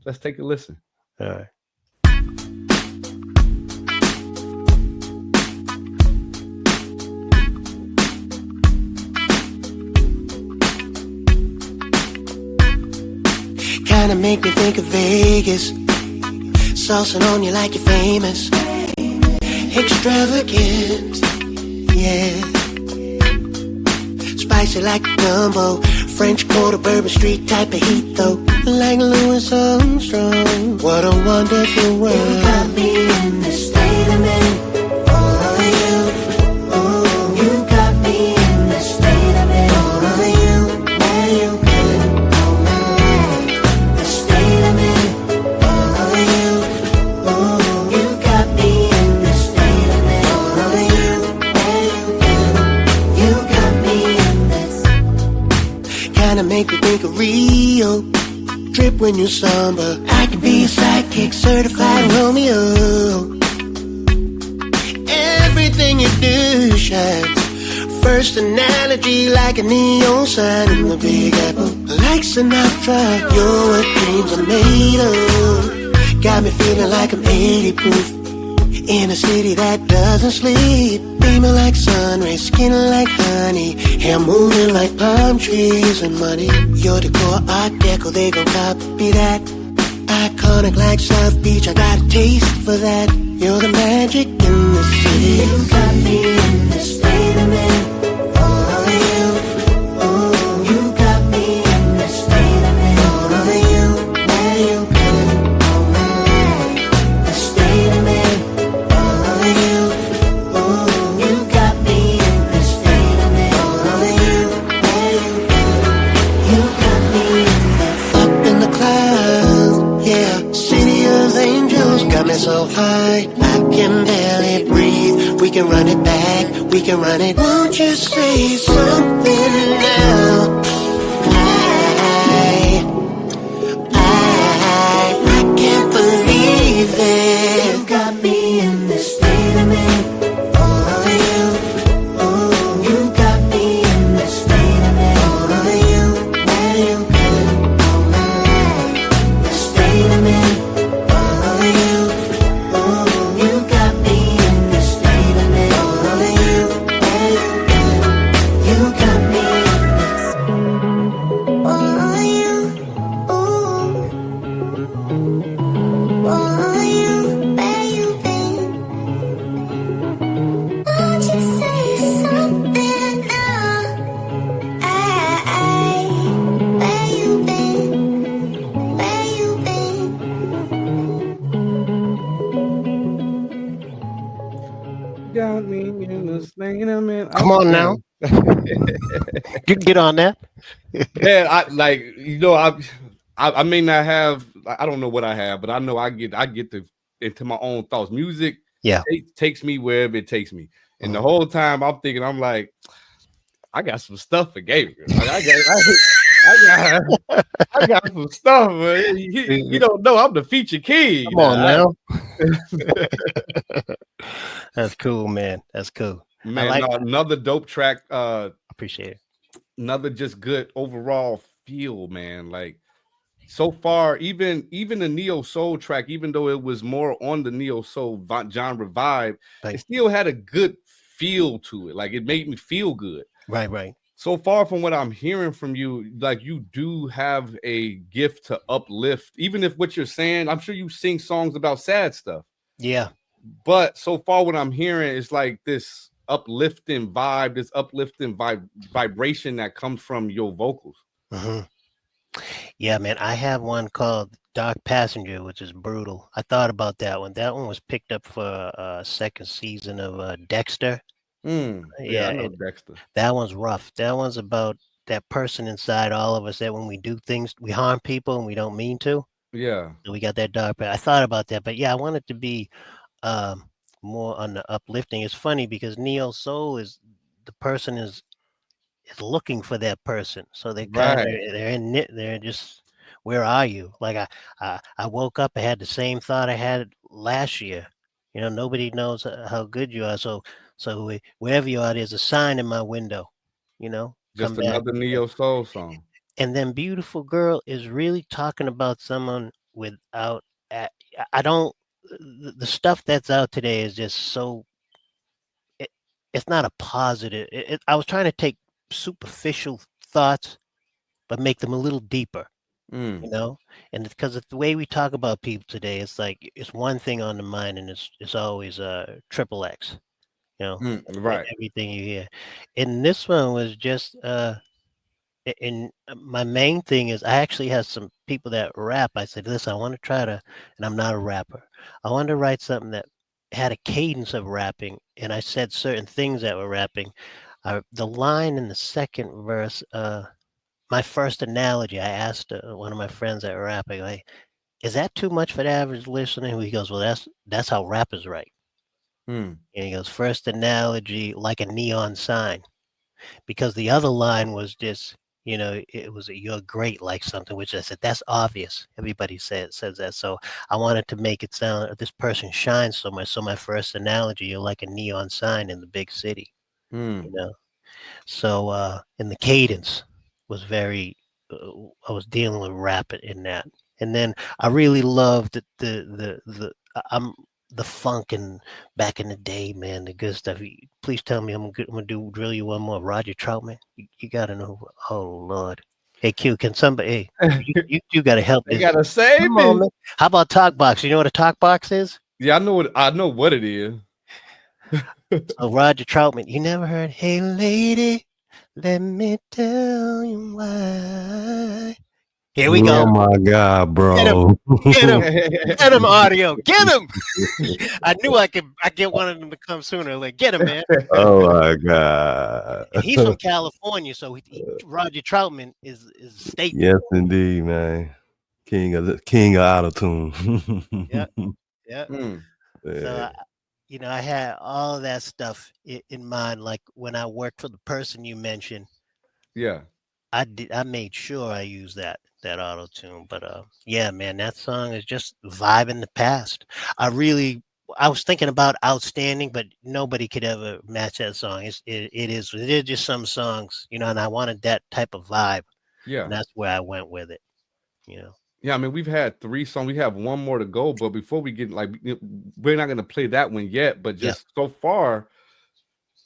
let's take a listen. All right. Kinda make me think of Vegas, saucing on you like you're famous, extravagant, yeah. Spicy like gumbo, French Quarter, Bourbon Street type of heat though. Like Louis Armstrong, what a wonderful world. You got me in this state of mind. Oh, you, oh, you got me in this state of mind. Oh, you, where you been all night? The state of mind. Oh, you, oh, you got me in this state of mind. Oh, you, where you been? You got me in this. Kinda make me think of Rio. Trip when you somber. I can be a sidekick, certified Romeo. Everything you do shines. First analogy like a neon sign in the Big Apple. Like Sinatra, you're what dreams are made of. Got me feeling like I'm 80 proof. In a city that doesn't sleep. Beaming like sun rays, skin like honey. Hair moving like palm trees and money. Your decor, Art Deco, they gon' copy that. Iconic like South Beach, I got a taste for that. You're the magic in the city. You got me in the state of mind. Oh, you, oh, you got me in the state of mind. Oh, you, where you been all night? The state of mind. Oh, you, oh, you got me in the state of mind. Oh, you, where you been? You got me in the up in the clouds, yeah. City of angels got me so high I can barely breathe. We can run it back, we can run it. Won't you say something now? I can't believe it. You got me in this state of mind. Oh, you, oh, you got me in this state of mind. Oh, you, where you been all night? The state of mind. Oh, you, oh, you got me in this state of mind. Oh, you, where you been? You got me in this. Oh, you, oh, oh, you, where you been? Won't you say something now? Where you been? Where you been? Got me in the state of mind. Come on now. You can get on that. Man, I like I may not have I don't know what I have, but I know I get into my own thoughts. Music Yeah. takes me wherever it takes me. And the whole time I'm thinking, I'm like, I got some stuff for Gabriel. Like, I got some stuff. Man. You don't know I'm the feature king. Come on now. That's cool, man. That's cool. Man, like another dope track. Appreciate it. Another just good overall feel, man. Like so far, even the neo soul track, even though it was more on the neo soul genre vibe, it still had a good feel to it. Like it made me feel good. Right. So far from what I'm hearing from you, like you do have a gift to uplift. Even if what you're saying, I'm sure you sing songs about sad stuff. Yeah. But so far what I'm hearing is like this uplifting vibe, this uplifting vibration that comes from your vocals. Mm-hmm. Yeah, man. I have one called Dark Passenger, which is brutal. I thought about that one. That one was picked up for a second season of Dexter. Yeah, I know Dexter. That one's rough. That one's about that person inside all of us that when we do things, we harm people and we don't mean to. Yeah. So we got that dark. I thought about that, but yeah, I want it to be more on the uplifting. It's funny because neo soul is the person is looking for that person, so they kind of they're just, where are you? Like I woke up, I had the same thought I had last year. You know, nobody knows how good you are. So wherever you are, there's a sign in my window. You know, just another neo soul song. And then Beautiful Girl is really talking about someone without. I don't. The stuff that's out today is just so. It, it's not a positive. I was trying to take superficial thoughts, but make them a little deeper. Mm, And because the way we talk about people today, it's like it's one thing on the mind, and it's always triple X. right. Everything you hear. And this one was just and my main thing is I actually have some people that rap. I said, listen, I want to try to, and I'm not a rapper. I wanted to write something that had a cadence of rapping, and I said certain things that were rapping. The line in the second verse, my first analogy, I asked one of my friends that were rapping, like, is that too much for the average listener? He goes, well, that's how rappers write. Mm, And he goes, first analogy, like a neon sign, because the other line was just, it was you're great, like something, which I said that's obvious. Everybody says that. So I wanted to make it sound this person shines so much. So my first analogy, you're like a neon sign in the big city. mm. You know. So and the cadence was very. I was dealing with rapid in that, and then I really loved I'm the funk and back in the day, man, the good stuff. Please tell me I'm gonna drill you one more. Roger Troutman, you gotta know. Oh Lord, hey Q, can somebody? Hey, you gotta help They this. gotta save Come on, me. man. How about talk box? You know what a talk box is? Yeah, I know what it is. So Roger Troutman, you never heard, hey lady, let me tell you why. Here we Oh go. my God, Get him, bro. get him, get him, audio, get him. I knew I get one of them to come sooner. Like, get him, man. Oh my God. And he's from California, so Roger Troutman is a staple. Yes, indeed, man. King of auto tune. Yeah, yeah. Mm, So Yeah. I had all of that stuff in mind. Like when I worked for the person you mentioned, yeah. I made sure I used that auto tune. But yeah, man, that song is just vibing the past. I was thinking about outstanding, but nobody could ever match that song. It is just some songs, and I wanted that type of vibe, Yeah. and that's where I went with it. Yeah, I mean, we've had 3 songs. We have one more to go, but before we get we're not gonna play that one yet. But Yeah. just so far,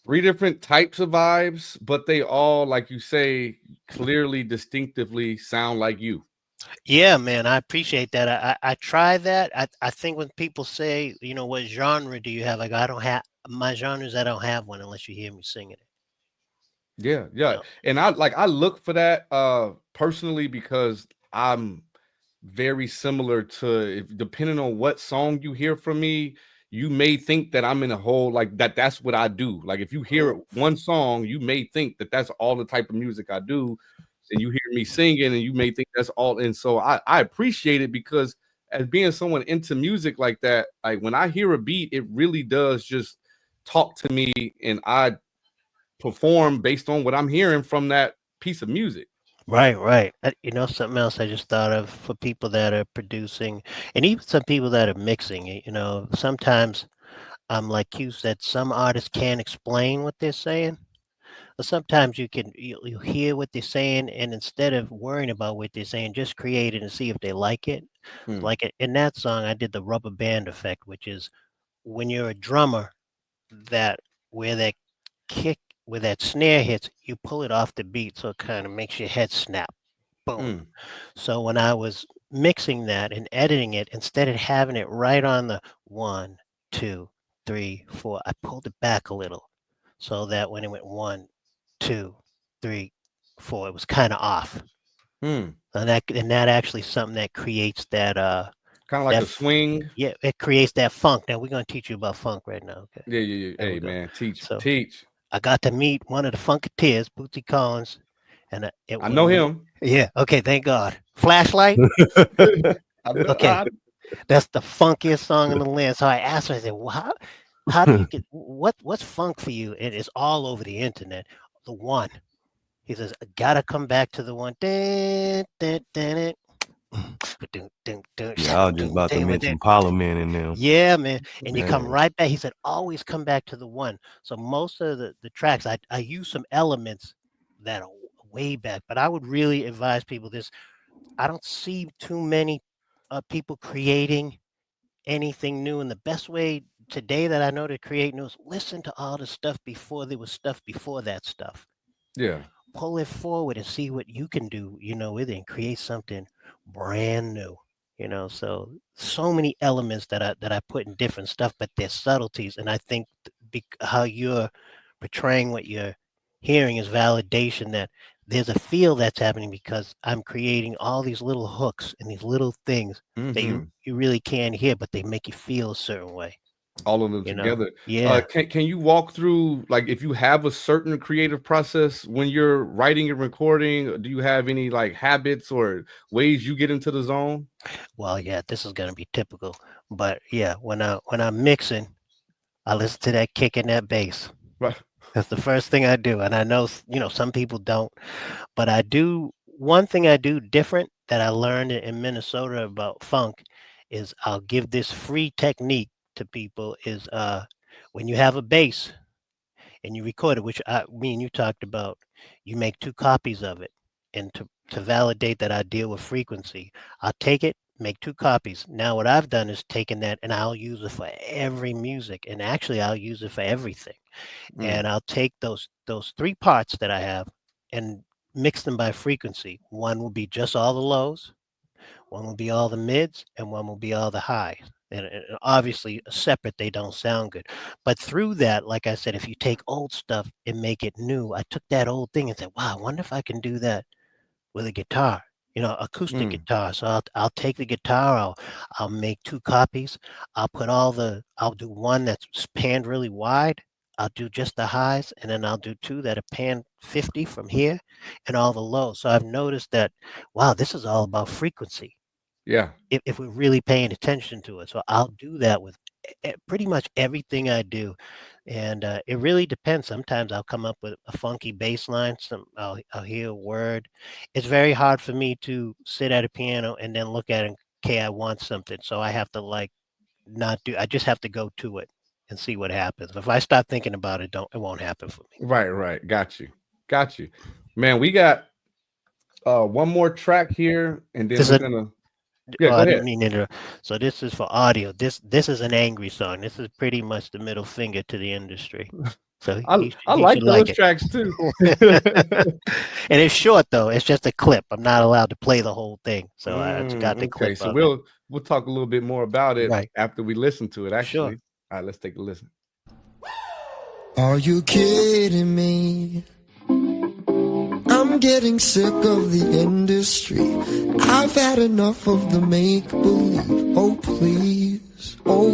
3 different types of vibes, but they all, like you say, clearly, distinctively sound like you. Yeah, man, I appreciate that. I try that. I think when people say, what genre do you have? Like, I don't have my genres. I don't have one unless you hear me singing it. Yeah, yeah. No. And I look for that personally because I'm very similar to depending on what song you hear from me, you may think that I'm in a whole like that's what I do. Like if you hear one song, you may think that that's all the type of music I do, and you hear me singing and you may think that's all. And so I appreciate it because as being someone into music like that, like when I hear a beat, it really does just talk to me and I perform based on what I'm hearing from that piece of music. Right, right. Something else I just thought of for people that are producing, and even some people that are mixing. Sometimes like you said, some artists can't explain what they're saying. But sometimes you hear what they're saying, and instead of worrying about what they're saying, just create it and see if they like it. Hmm. Like in that song, I did the rubber band effect, which is when you're a drummer, that where that kick, where that snare hits, you pull it off the beat, so it kind of makes your head snap. Boom. Hmm. So when I was mixing that and editing it, instead of having it right on the 1, 2, 3, 4, I pulled it back a little so that when it went 1, 2, 3, 4, it was kind of off. Hmm. And that actually something that creates that Kind of like a swing. yeah, it creates that funk. Now we're gonna teach you about funk right now. Okay. Yeah, yeah, yeah. There we Hey, go. man, teach, So teach. I got to meet one of the Funketeers, Bootsy Collins, and it I was know him. yeah. Okay, thank God. Flashlight. I know. Okay, that's the funkiest song in the land. So I asked her, I said, well, how do you get what's funk for you? And it's all over the internet. The one. He says, I gotta come back to the one. Dun, dun, dun, dun. Yeah, I was just about to mention Parliament in them. Yeah, man. And you come Man. right back. He said, always come back to the one. So most of the tracks, I use some elements that are way back. But I would really advise people this. I don't see too many people creating anything new. And the best way today that I know to create new is listen to all the stuff before there was stuff before that stuff. Yeah. Pull it forward and see what you can do, with it and create something brand new. So many elements that I put in different stuff, but they're subtleties. And I think how you're portraying what you're hearing is validation that there's a feel that's happening because I'm creating all these little hooks and these little things that you Mm-hmm. you really can't hear, but they make you feel a certain way. All of them together. Yeah. Can you walk through, like, if you have a certain creative process when you're writing and recording? Do you have any like habits or ways you get into the zone? Well, yeah, this is gonna be typical, but yeah, when I'm mixing, I listen to that kick and that bass. Right. That's the first thing I do, and I know some people don't, but I do. One thing I do different that I learned in Minnesota about funk is I'll give this free technique to people is when you have a bass and you record it, which me and you talked about, you make two copies of it. And to validate that I deal with frequency, I'll take it, make two copies. Now what I've done is taken that and I'll use it for every music. And actually I'll use it for everything. Mm. And I'll take those three parts that I have and mix them by frequency. One will be just all the lows, one will be all the mids, and one will be all the highs. And obviously, separate, they don't sound good. But through that, like I said, if you take old stuff and make it new, I took that old thing and said, wow, I wonder if I can do that with a guitar, acoustic Mm. guitar. So I'll take the guitar, I'll make two copies. I'll do one that's panned really wide. I'll do just the highs, and then I'll do two that are panned 50 from here and all the lows. So I've noticed that, wow, this is all about frequency Yeah. if we're really paying attention to it. So I'll do that with pretty much everything I do, and it really depends. Sometimes I'll come up with a funky bass line. I'll hear a word. It's very hard for me to sit at a piano and then look at it. Okay, I want something, so I have to like not do. I just have to go to it and see what happens. If I start thinking about it, don't it won't happen for me. Right. Got you. Got you. Man, we got one more track here, and then This we're is gonna yeah, Oh, go I ahead. didn't mean to interrupt. So this is for audio. This is an angry song. This is pretty much the middle finger to the industry. So I he I he should like like those it. tracks too. And it's short though. It's just a clip. I'm not allowed to play the whole thing. So I just got the Okay, clip so of it. we'll talk a little bit more about it Right. after we listen to it, Sure. actually. All right, let's take a listen. Are you kidding me? I'm getting sick of the industry. I've had enough of the make-believe. Oh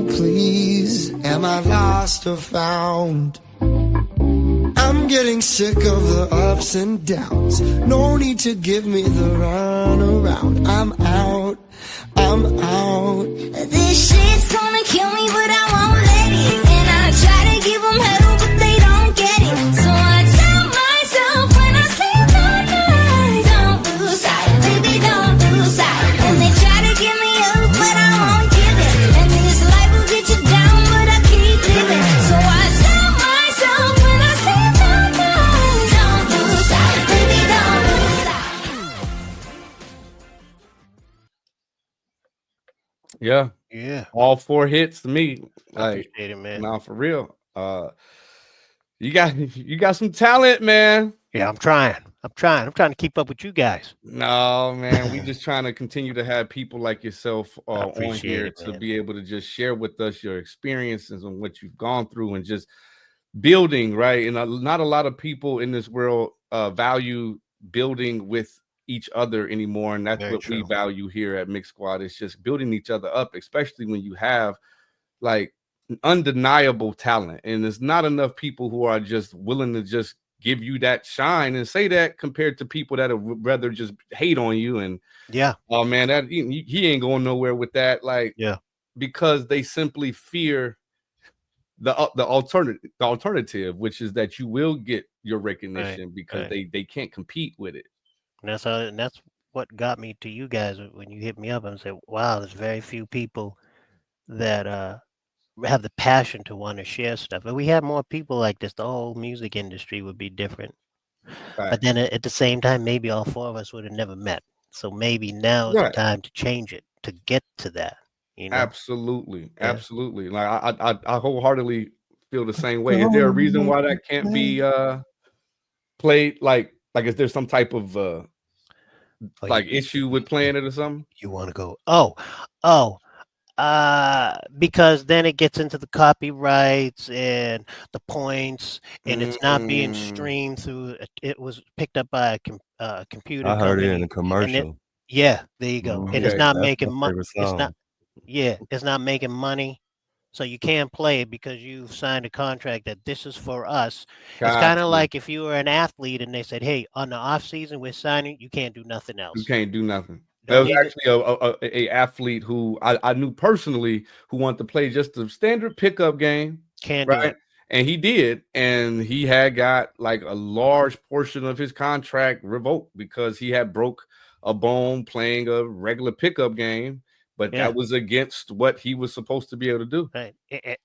please, am I lost or found? I'm getting sick of the ups and downs. No need to give me the runaround. I'm out. This shit's gonna kill me, but I won't let it. And I try to give them hell, but they don't get it. So I tell myself when I sleep at night, don't lose sight, baby, don't lose sight. And they try to give me up, but I won't give it. And this life will get you down, but I keep living. So I tell myself when I sleep at night, don't lose sight, baby, don't lose sight. Yeah, Yeah. all four hits to me. I Like, appreciate it, man. nah, for real. You got some talent, man. Yeah, I'm trying. I'm trying to keep up with you guys. No, man, we just trying to continue to have people like yourself I on appreciate here it, to man. be able to just share with us your experiences and what you've gone through and just building, right? And not a lot of people in this world value building with each other anymore, and that's Very what we true. value here at Mix Squad. It's just building each other up, especially when you have like undeniable talent, and there's not enough people who are just willing to just give you that shine and say that compared to people that would rather just hate on you and Yeah. oh man, that he ain't going nowhere with that, like Yeah. because they simply fear the alternative, which is that you will get your Right. recognition because Right. they can't compete with it. And that's what got me to you guys when you hit me up and said, "Wow, there's very few people that have the passion to want to share stuff. If we had more people like this, the whole music industry would be different." But then at the same time, maybe all four of us would have never met. So maybe now is the Right. time to change it, to get to that. Absolutely. Yeah. Absolutely. Like I wholeheartedly feel the same way. Is there a reason why that can't be played? Like is there some type of like issue with playing it or something? You want to go? Oh, because then it gets into the copyrights and the points, and it's not being streamed through. It was picked up by a computer I heard it in company, a and commercial. yeah, there you go. And it's Okay. not That's making my money. favorite It's not. song. Yeah, it's not making money. So you can't play it because you've signed a contract that this is for us. It's kind Got of you. like if you were an athlete and they said, "Hey, on the off season, we're signing. You can't do nothing You else. can't do nothing. There Don't was even actually a athlete who I knew personally who wanted to play just a standard pickup game, can't do right? it." And he did, and he had got like a large portion of his contract revoked because he had broke a bone playing a regular pickup game, but Yeah. that was against what he was supposed to be able to do. Right.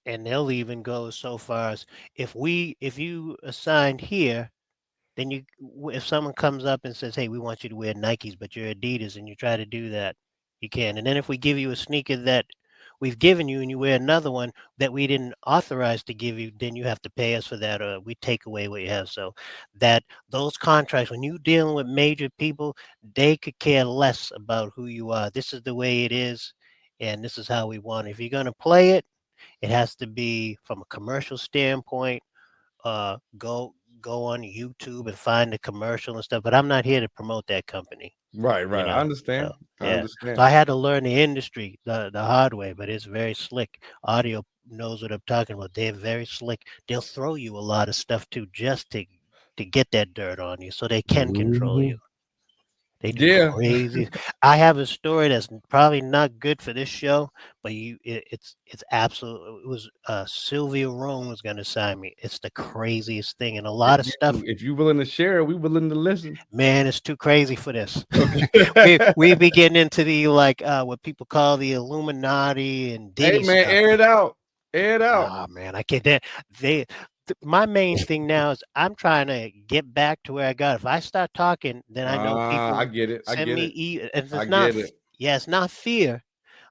And they'll even go so far as if you assigned here, then if someone comes up and says, "Hey, we want you to wear Nikes, but you're Adidas," and you try to do that, you can. And then if we give you a sneaker that we've given you and you wear another one that we didn't authorize to give you, then you have to pay us for that, or we take away what you have. So that those contracts, when you're dealing with major people, they could care less about who you are. This is the way it is, and this is how we want it. If you're gonna play it, it has to be from a commercial standpoint. Go on YouTube and find the commercial and stuff. But I'm not here to promote that company, Right, you right. I know. understand. So I yeah. So understand. I had to learn the industry the hard way, but it's very slick. Audio knows what I'm talking about. They're very slick. They'll throw you a lot of stuff too just to get that dirt on you so they can control you. They do Yeah. crazy. I have a story that's probably not good for this show, but it's absolute. It was Sylvia Rome was going to sign me. It's the craziest thing, and a lot of stuff. If you're willing to share, we willing to listen. Man, it's too crazy for this. Okay. we be getting into the what people call the Illuminati and Hey Diddy man, stuff. air it out. Air it out. Oh man, I can't. My main thing now is I'm trying to get back to where I got. If I start talking, then I know I people get it. I send get me it. and I it's not get it. yeah, it's not fear,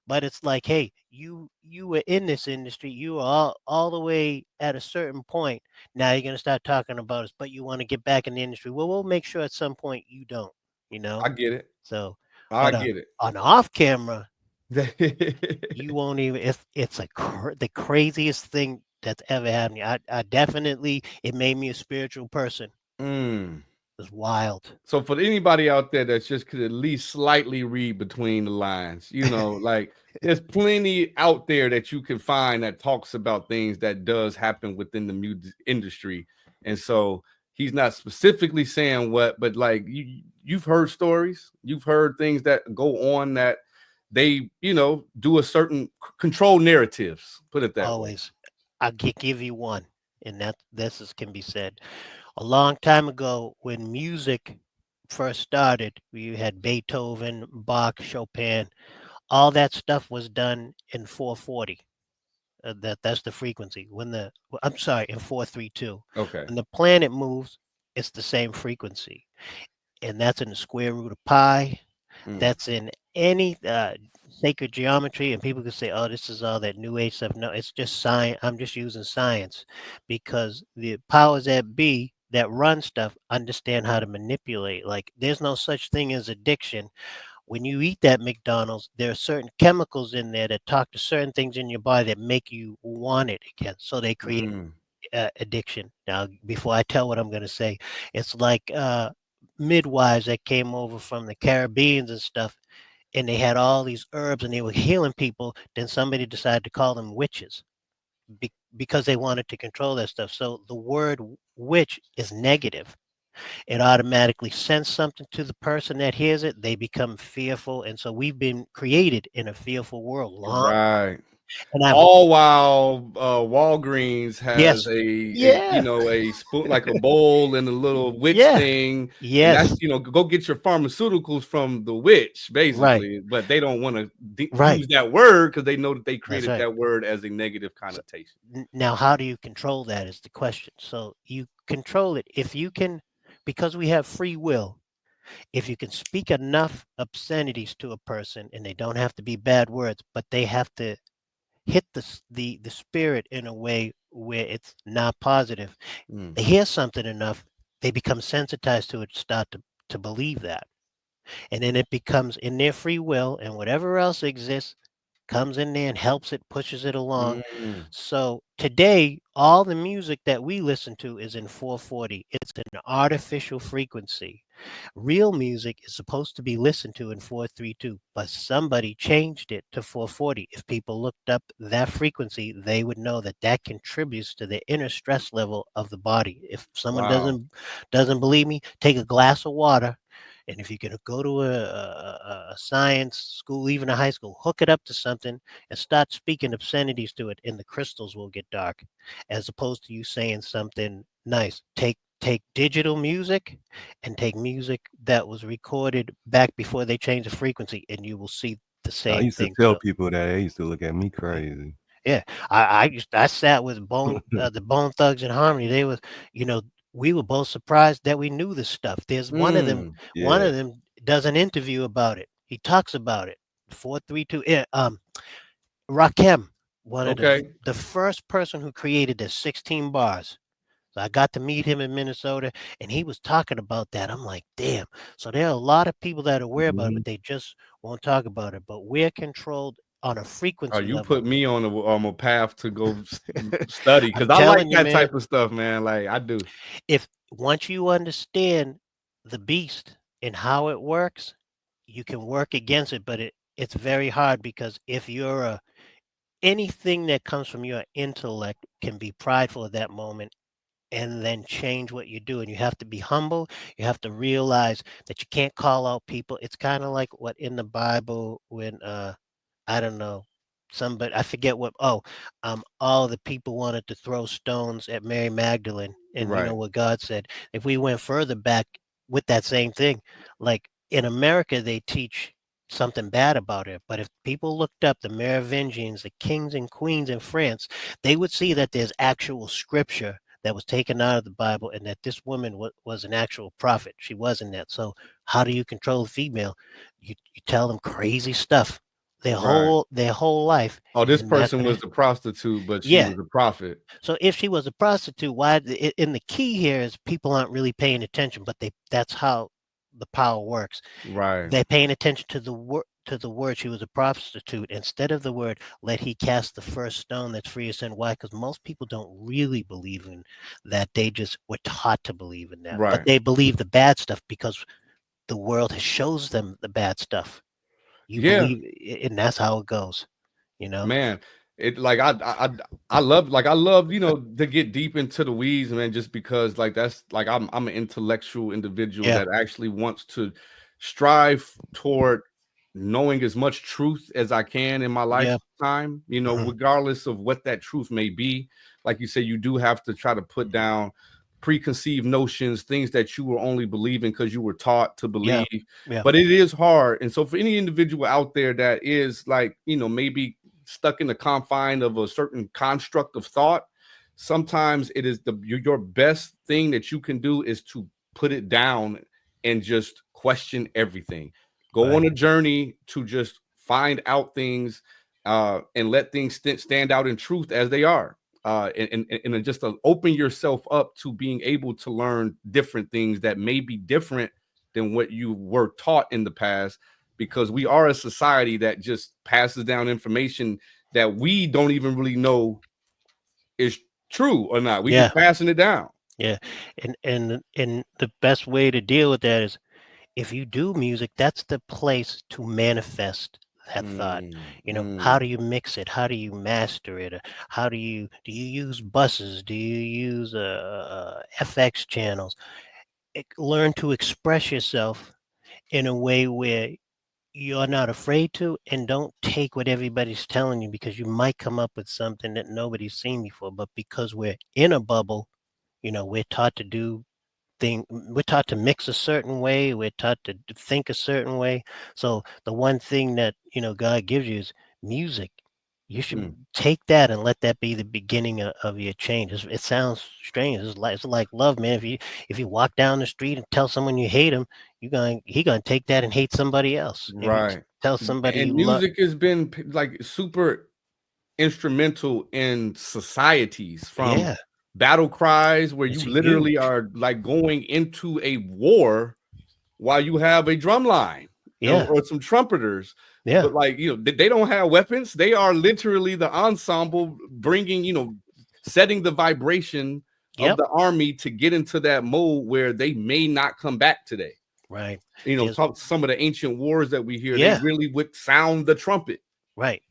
but it's like, hey, you were in this industry, you were all the way at a certain point. Now you're gonna start talking about us, but you want to get back in the industry. Well, we'll make sure at some point you don't, you know. I get it. So, I but get it. on off camera, Mm. you won't even. It's the craziest thing that's ever happened. I definitely it made me a spiritual person. It's wild. So for anybody out there that just could at least slightly read between the lines, like there's plenty out there that you can find that talks about things that does happen within the music industry. And so he's not specifically saying what, but like you've heard stories, you've heard things that go on that they, do a certain control narratives, put it that way. Always. I'll give you one, and can be said. A long time ago, when music first started, we had Beethoven, Bach, Chopin. All that stuff was done in 440. That's the frequency. I'm sorry, in 432. Okay. When the planet moves, it's the same frequency, and that's in the square root of pi. That's in any sacred geometry, and people can say, "Oh, this is all that new age stuff." No, it's just science. I'm just using science because the powers that be that run stuff understand how to manipulate. Like, there's no such thing as addiction. When you eat that McDonald's, there are certain chemicals in there that talk to certain things in your body that make you want it again. So they create addiction. Now, before I tell what I'm going to say, it's like midwives that came over from the Caribbean and stuff, and they had all these herbs and they were healing people. Then somebody decided to call them witches because they wanted to control that stuff. So the word witch is negative. It automatically sends something to the person that hears it. They become fearful. And so we've been created in a fearful world long. Right. And all while Walgreens has Yes. a spoon, like a bowl and a little witch thing. And Yes. that's, go get your pharmaceuticals from the witch, basically. Right. But they don't want to Right. use that word because they know that they created right. that word as a negative connotation. Now, how do you control that is the question. So you control it. If you can because we have free will, if you can speak enough obscenities to a person, and they don't have to be bad words, but they have to hit the spirit in a way where it's not positive. Mm. They hear something enough, they become sensitized to it, start to believe that. And then it becomes in their free will, and whatever else exists comes in there and helps it, pushes it along. Mm. So today, all the music that we listen to is in 440. It's an artificial frequency. Real music is supposed to be listened to in 432, but somebody changed it to 440. If people looked up that frequency, they would know that that contributes to the inner stress level of the body. If someone Wow. doesn't believe me, take a glass of water, and if you're going to go to a science school, even a high school, hook it up to something and start speaking obscenities to it, and the crystals will get dark, as opposed to you saying something nice. Take digital music and take music that was recorded back before they changed the frequency, and you will see the I same used to thing. tell So people that they used to look at me crazy. yeah, I sat with the Bone Thugs and Harmony. They was, you know, we were both surprised that we knew this stuff. There's Mm. one Yeah. of them does an interview about it. He talks about it. 432. Yeah, Rakim, one of Okay. the first person who created the 16 bars. So I got to meet him in Minnesota, and he was talking about that. I'm like, damn. So there are a lot of people that are aware about it, Mhm. but they just won't talk about it. But we're controlled on a Oh, frequency you level. put me on a path to go study I'm because I like telling you, that man. type of stuff, man. Like I do. If once you understand the beast and how it works, you can work against it, but it's very hard, because if you're anything that comes from your intellect can be prideful at that moment and then change what you do. And you have to be humble. You have to realize that you can't call out people. It's kind of like what in the Bible when I don't know, somebody, I forget what, all the people wanted to throw stones at Mary Magdalene. And you know Right. what God said? If we went further back with that same thing, like in America, they teach something bad about it. But if people looked up the Merovingians, the kings and queens in France, they would see that there's actual scripture that was taken out of the Bible, and that this woman was an actual prophet. She wasn't that. So how do you control a female? You tell them crazy stuff Right. their whole life, Oh, and this then that's person was the prostitute, but she yeah. was a prophet. So if she was a prostitute, why? And the key here is people aren't really paying attention, but that's how the power works. Right. They're paying attention to the word she was a prostitute, instead of the word let he cast the first stone that's free of sin. Why? Because most people don't really believe in that. They just were taught to believe in that, but Right. they believe the bad stuff because the world shows them the bad stuff. You Yeah. believe, and that's how it goes. You know. Man, it like I love to get deep into the weeds, man, just because like that's like I'm an intellectual individual Yeah. that actually wants to strive toward knowing as much truth as I can in my Yeah. lifetime, Mhm. regardless of what that truth may be. Like you say, you do have to try to put down preconceived notions, things that you were only believing because you were taught to Yeah. believe. Yeah. But it is hard. And so for any individual out there that is like, maybe stuck in the confine of a certain construct of thought, sometimes it is your best thing that you can do is to put it down and just question everything. Go Right. on a journey to just find out things and let things stand out in truth as they are. And then just to open yourself up to being able to learn different things that may be different than what you were taught in the past, because we are a society that just passes down information that we don't even really know is true or not. We Yeah. just passing it down. Yeah. And the best way to deal with that is, if you do music, that's the place to manifest that thought. How do you mix it? How do you master it? How do you use buses? Do you use FX channels? Learn to express yourself in a way where you're not afraid to, and don't take what everybody's telling you, because you might come up with something that nobody's seen before. But because we're in a bubble, we're taught to we're taught to mix a certain way, we're taught to think a certain way. So the one thing that God gives you is music. You should take that and let that be the beginning of your change. It sounds strange. It's like love, man. If you walk down the street and tell someone you hate him, he gonna take that and hate somebody else. If you Right. tell somebody And you love, music has been like super instrumental in societies, from yeah, battle cries where it's you literally huge. are like going into a war while you have a drum line, Yeah, or some trumpeters. yeah, But like, they don't have weapons. They are literally the ensemble bringing, setting the vibration of yep, the army to get into that mode where they may not come back today. right. There's Talk some of the ancient wars that we hear, they yeah, really would sound the trumpet. right.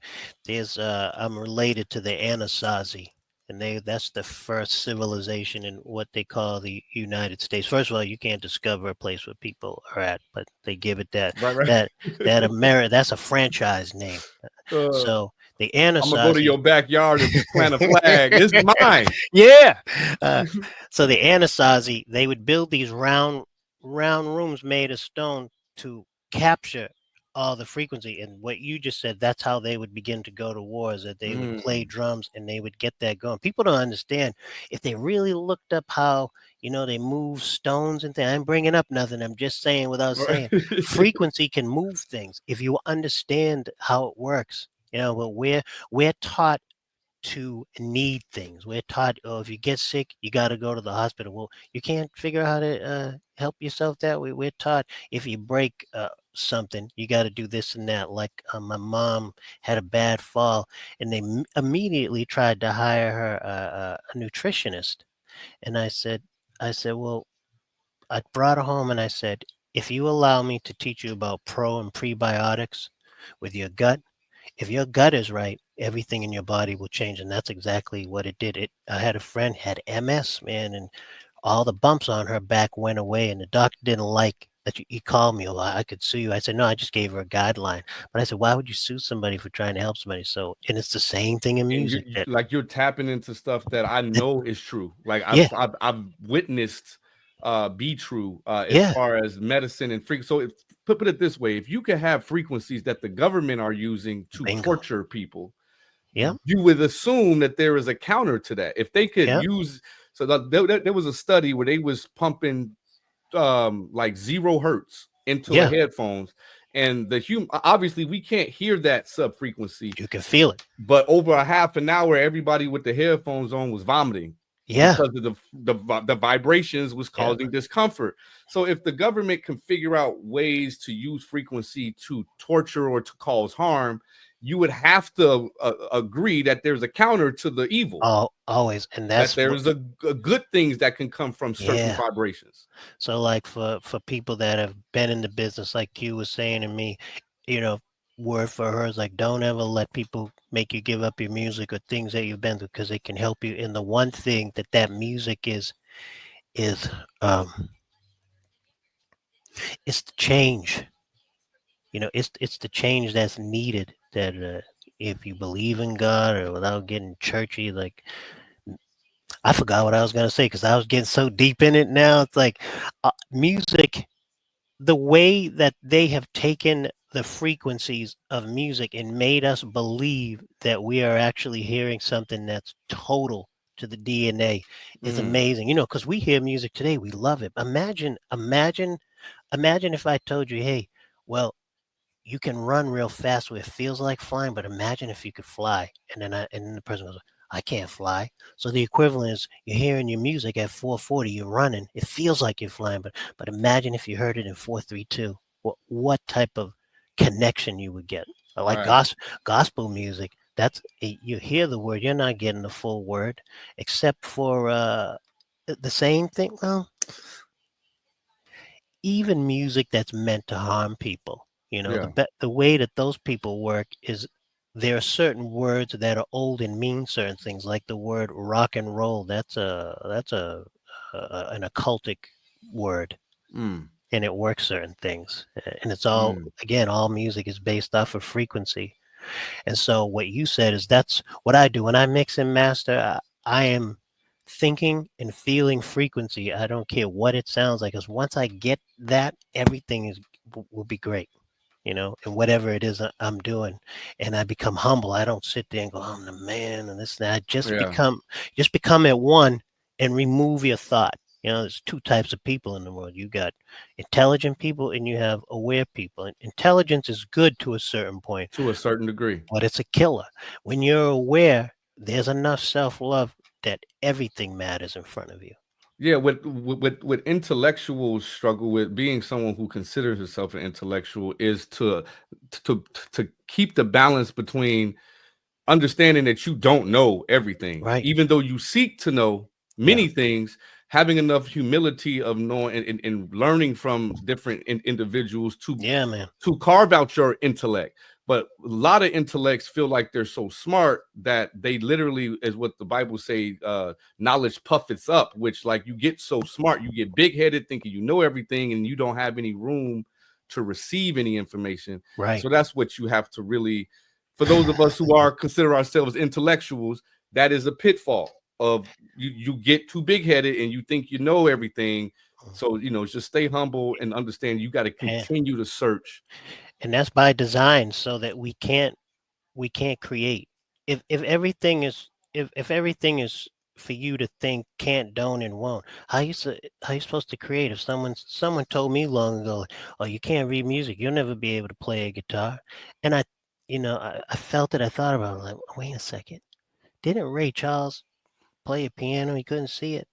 I'm related to the Anasazi, and that's the first civilization in what they call the United States. First of all, you can't discover a place where people are at, but they give it Right. that America. That's a franchise name. uh, So the I'm gonna go to Anasazi, your backyard and plant a flag. It's mine. yeah. So the Anasazi, they would build these round rooms made of stone to capture all the frequency. And what you just said, that's how they would begin to go to war, is that they would play drums and they would get that going. People don't understand, if they really looked up how, they move stones and things. I'm bringing up nothing. I'm just saying without saying. Frequency can move things if you understand how it works. But we're taught to need things. We're taught, oh, if you get sick, you got to go to the hospital. Well, you can't figure out how to help yourself that way. We're taught, if you break something, you got to do this and that. Like my mom had a bad fall, and they immediately tried to hire her a nutritionist. And I said, well, I brought her home and I said, if you allow me to teach you about pro and prebiotics with your gut, if your gut is right, everything in your body will change. And that's exactly what it did. I had a friend had MS, man, and all the bumps on her back went away. And the doctor didn't like that. He called me, well, I could sue you. I said, no, I just gave her a guideline. But I said, why would you sue somebody for trying to help somebody? So, and it's the same thing in And music. like you're tapping into stuff that I know is true. Like Yeah, I've witnessed be true as yeah, far as medicine and freak. So put it this way, if you can have frequencies that the government are using to bingo. torture people, Yeah, you would assume that there is a counter to that. If they could yeah, use, so there was a study where they was pumping like 0 hertz into the yeah. headphones, and obviously we can't hear that sub frequency, You can feel it. but over a half an hour, everybody with the headphones on was vomiting Yeah, because of the vibrations was yeah. causing discomfort. So if the government can figure out ways to use frequency to torture or to cause harm, you would have to agree that there's a counter to the evil. Always. And That that's there's a good things that can come from certain yeah. vibrations. So like for people that have been in the business, like you was saying to me, you know, word for her is like, don't ever let people make you give up your music or things that you've been through, because they can help you. And the one thing that music is it's the change. It's the change that's needed. That if you believe in God, or without getting churchy, like I forgot what I was gonna say because I was getting so deep in it now. It's like music, the way that they have taken the frequencies of music and made us believe that we are actually hearing something that's total to the DNA is amazing. Because we hear music today, we love it. Imagine if I told you, hey, well, you can run real fast where it feels like flying, but imagine if you could fly. And then the person goes, I can't fly. So the equivalent is, you're hearing your music at 440, you're running. It feels like you're flying, but imagine if you heard it in 432. What type of connection you would get? Like Right. gospel music, you hear the word, you're not getting the full word, except for the same thing. Well, even music that's meant to harm people, Yeah. the way that those people work is, there are certain words that are old and mean certain things, like the word rock and roll. That's an occultic word, Mm. and it works certain things. And it's all, again, all music is based off of frequency. And so what you said is, that's what I do when I mix and master. I am thinking and feeling frequency. I don't care what it sounds like, because once I get that, everything will be great. and whatever it is I'm doing, and I become humble. I don't sit there and go, I'm the man and this and that. I Yeah. just become at one and remove your thought. There's two types of people in the world. You got intelligent people and you have aware people. And intelligence is good to a certain point, To a certain degree. but it's a killer. When you're aware, there's enough self-love that everything matters in front of you. Yeah, what intellectuals struggle with, being someone who considers himself an intellectual, is to keep the balance between understanding that you don't know everything, Right. even though you seek to know many things, having enough humility of knowing and learning from different individuals Yeah, man. to carve out your intellect. But a lot of intellects feel like they're so smart that they literally, as what the Bible say, knowledge puffets up, which, like, you get so smart, you get big-headed thinking you know everything and you don't have any room to receive any information. Right. So that's what you have to really, for those of us who are consider ourselves intellectuals, that is a pitfall of you get too big-headed and you think you know everything. So, just stay humble and understand you got to continue to search. And that's by design, so that we can't create. If everything is, if everything is for you to think can't, don't, and won't, how you supposed to create? If someone told me long ago, oh, you can't read music, you'll never be able to play a guitar. And I felt it, I thought about it, like, wait a second, didn't Ray Charles play a piano? He couldn't see it.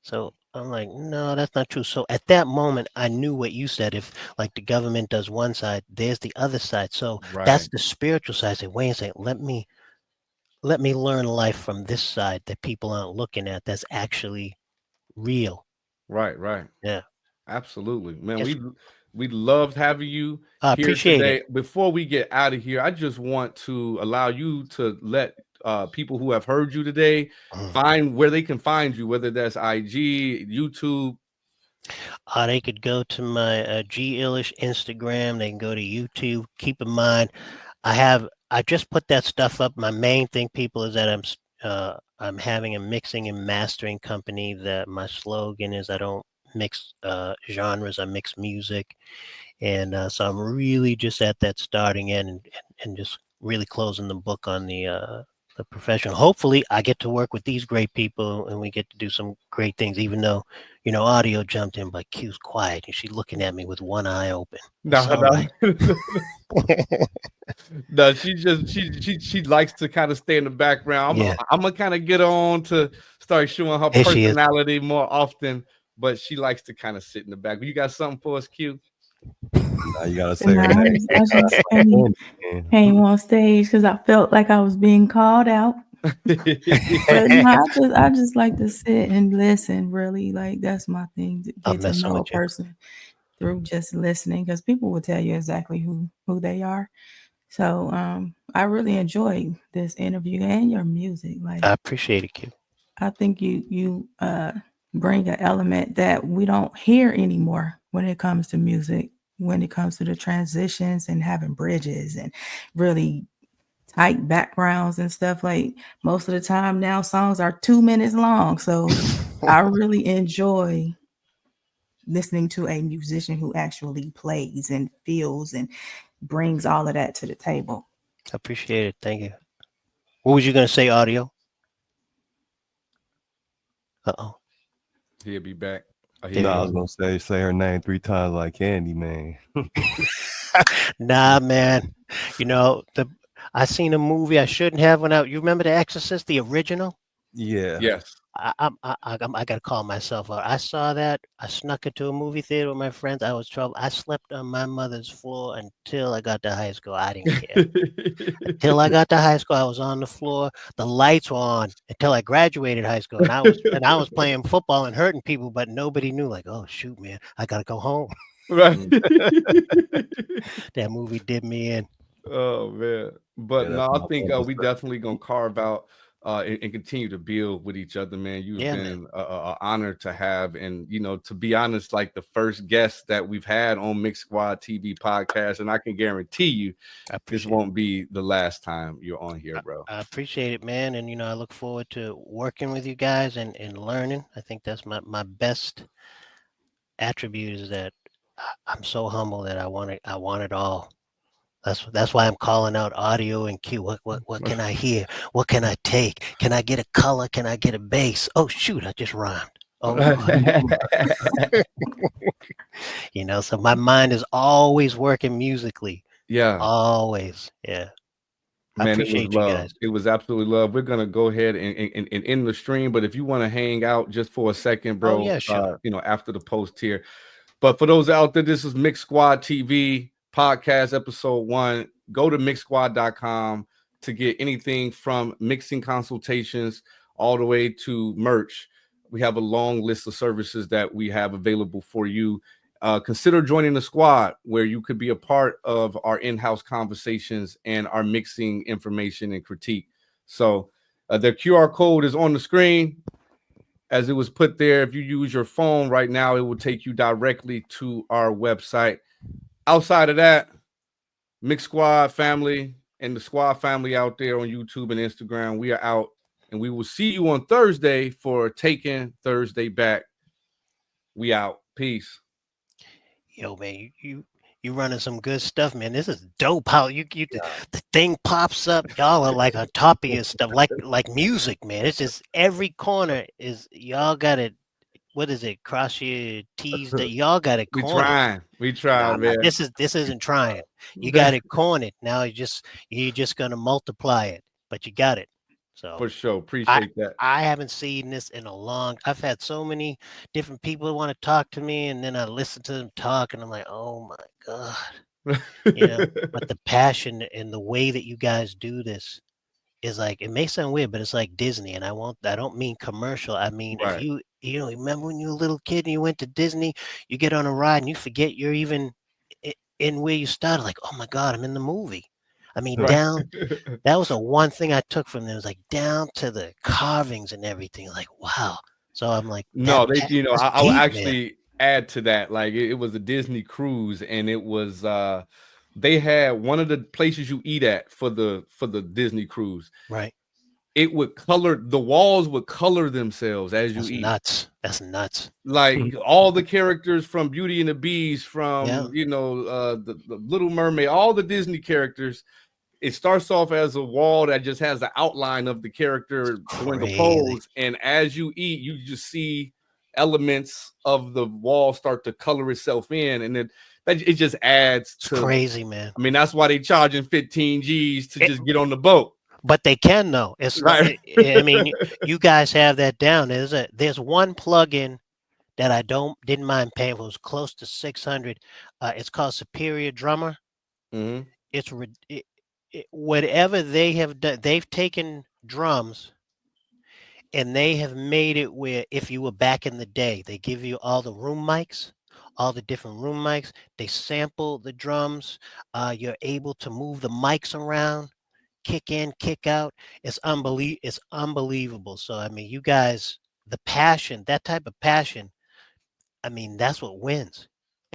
So I'm like, no, that's not true. So at that moment, I knew what you said. If, like, the government does one side, there's the other side. So that's Right. the spiritual side. I said, wait a second, let me learn life from this side that people aren't looking at. That's actually real. Right. Yeah. Absolutely, man. Yes. We loved having you I here appreciate today. it. Before we get out of here, I just want to allow you to let people who have heard you today find where they can find you, whether that's IG, YouTube. They could go to my G Illish Instagram. They can go to YouTube. Keep in mind, I just put that stuff up. My main thing, people, is that I'm having a mixing and mastering company. That my slogan is, I don't mix genres, I mix music. And so I'm really just at that starting end, and just really closing the book on the profession. Hopefully, I get to work with these great people, and we get to do some great things. Even though, audio jumped in, but Q's quiet, and she's looking at me with one eye open. It's all right. No, she likes to kind of stay in the background. Yeah. I'm gonna kind of get on to start showing her There she is. personality more often, but she likes to kind of sit in the back. You got something for us, Q? Now you gotta say No, her I name. just came on stage because I felt like I was being called out. But no, I just like to sit and listen. Really, like, that's my thing, to I'm get to messing know a with you. person through just listening, because people will tell you exactly who they are. So I really enjoyed this interview and your music. Like, I appreciate it, Q. I think you bring an element that we don't hear anymore when it comes to music, when it comes to the transitions and having bridges and really tight backgrounds and stuff. Like, most of the time now, songs are 2 minutes long. So I really enjoy listening to a musician who actually plays and feels and brings all of that to the table. I appreciate it. Thank you. What was you going to say, audio? Uh-oh. He'll be back. No, I was gonna say her name 3 times like Candy, man. Nah, man. I seen a movie I shouldn't have when you remember The Exorcist, the original? Yeah. Yes. I gotta call myself out. I saw that. I snuck into a movie theater with my friends. I was trouble. I slept on my mother's floor until I got to high school. I didn't care. Until I got to high school, I was on the floor. The lights were on until I graduated high school, and I was playing football and hurting people, but nobody knew. Like, oh shoot, man, I gotta go home. Right. That movie did me in. Oh man, but Yeah, no, that's I think my we definitely gonna carve out and continue to build with each other, man. You've Yeah, been a honor to have, and to be honest, like the first guest that we've had on Mixsquad TV podcast, and I can guarantee you, this won't be the last time you're on here, bro. I appreciate it, man, and I look forward to working with you guys and learning. I think that's my best attribute, is that I'm so humble that I want it all. That's why I'm calling out audio and cue. What can I hear? What can I take? Can I get a color? Can I get a bass? Oh shoot, I just rhymed. Oh, so my mind is always working musically. Yeah. Always. Yeah. I Man, it was appreciate you love. guys. It was absolutely love. We're gonna go ahead and end the stream, but if you want to hang out just for a second, bro, yeah, sure. After the post here. But for those out there, this is Mix Squad TV podcast episode 1. Go to mixsquad.com to get anything from mixing consultations all the way to merch. We have a long list of services that we have available for you. Consider joining the squad where you could be a part of our in-house conversations and our mixing information and critique. So the QR code is on the screen as it was put there. If you use your phone right now, it will take you directly to our website. Outside of that, Mix Squad family and the squad family out there on YouTube and Instagram, we are out, and we will see you on Thursday for Taking Thursday Back. We out. Peace. Yo, man, you running some good stuff, man. This is dope. How the thing pops up, y'all are like on top of your stuff, like music, man. It's just every corner is y'all got it. What is it? Cross your T's. That y'all got it cornered. We trying, man. This isn't trying. You got it cornered. Now you're just gonna multiply it, but you got it. So for sure, appreciate that. I haven't seen this in a long. I've had so many different people want to talk to me, and then I listen to them talk, and I'm like, oh my god, But the passion and the way that you guys do this is like, it may sound weird, but it's like Disney, and I don't mean commercial. I mean, Right. if you remember when you were a little kid and you went to Disney, you get on a ride and you forget you're even in where you started. Like, oh my god, I'm in the movie. I mean, Right. that was the one thing I took from them. It was like down to the carvings and everything. Like, wow. So I'm like, No, that's I'll deep, man. actually add to that. Like it was a Disney cruise, and it was they had one of the places you eat at for the Disney cruise. Right. It would color, the walls would color themselves as you eat. That's nuts. Like all the characters from Beauty and the Beast, from Yeah. the Little Mermaid, all the Disney characters. It starts off as a wall that just has the outline of the character doing the pose, and as you eat, you just see elements of the wall start to color itself in, and it just adds to crazy, man. I mean, that's why they charging 15 G's to just get on the boat. But they can though. It's right. I mean, you guys have that down. There's one plugin that I didn't mind paying. It was close to 600. It's called Superior Drummer. Mm-hmm. It's whatever they have done. They've taken drums and they have made it where if you were back in the day, they give you all the room mics, all the different room mics. They sample the drums. You're able to move the mics around, kick in, kick out. It's unbelievable. So I mean, you guys, the passion, that type of passion, I mean, that's what wins.